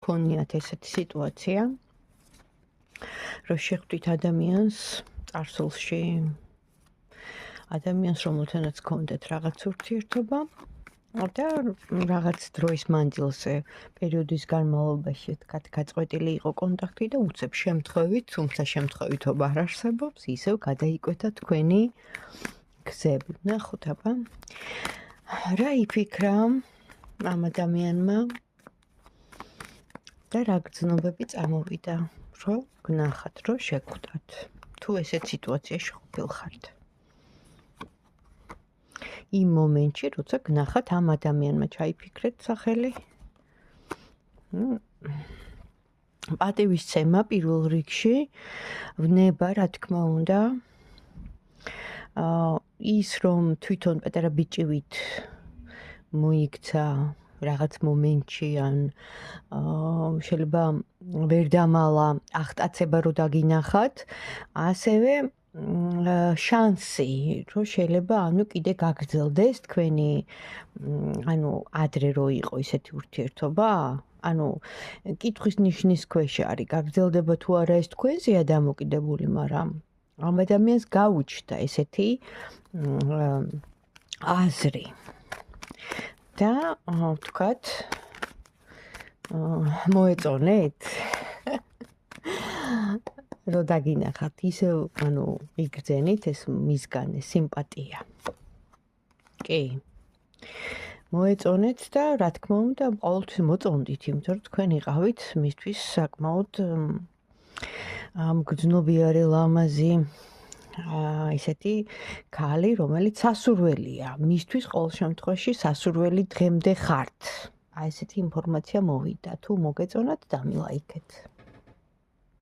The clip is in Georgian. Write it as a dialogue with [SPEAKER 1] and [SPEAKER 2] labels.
[SPEAKER 1] გქონიათ ესეთი სიტუაცია, რომ შეხვდით ადამიანს წარსულში, ადამიანს, რომელთანაც გქონდეთ რაღაც ურთიერთობა და რაღაც დროის მანძილზე, პერიოდის განმავლობაში, თქვათ, გაწყვეტილი იყო კონტაქტი და უცებ შემთხვევით, თუმცა შემთხვევითობა არ არსებობს, ისევ გადაიკვეთა თქვენი გზები. ნახოთ აბა. რა იფიქრა ამ ადამიანმა და რა გრძნობები წამოვიდა, რომ გნახათ, რომ შეგხვდათ, თუ ესეთ სიტუაციაში ყოფილხართ. იმ მომენტში, როცა გნახათ ამ ადამიანმა ჩაიფიქრეთ სახელი. პატივისცემა პირველ რიგში ვნება, რა თქმა უნდა, ის რომ თვითონ პატარა ბიჭივით მოიქცა რაღაც მომენტში ან შეიძლება ვერ დამალა აღტაცება რო დაგინახათ, ასევე შანსი, რომ შეიძლება კიდე გაგრძელდეს თქვენი ადრე რო იყო ისეთი ურთიერთობა, კითხვის ნიშნის ქვეშ არის, გაგრძელდება თუ არა ეს თქვენზეა დამოკიდებული, მაგრამ ამ ადამიანს გაუჩნდა ესეთი აზრი. და ვთქვათ, მოეწონეთ? რო დაგინახათ, ისევ იგრძენით ეს მისგან სიმპათია. კი. მოეწონეთ და რა თქმა უნდა, ყოველთვის მოწონდით, იმიტომ რომ თქვენ იყავით მისთვის საკმაოდ მგრძნობიარე ლამაზი ისეთი ქალი, რომელიც სასურველია. მისთვის ყოველ შემთხვევაში სასურველი დღემდე ხართ. ესეთი ინფორმაცია მოვიდა. თუ მოგეწონათ, დამილაიქეთ.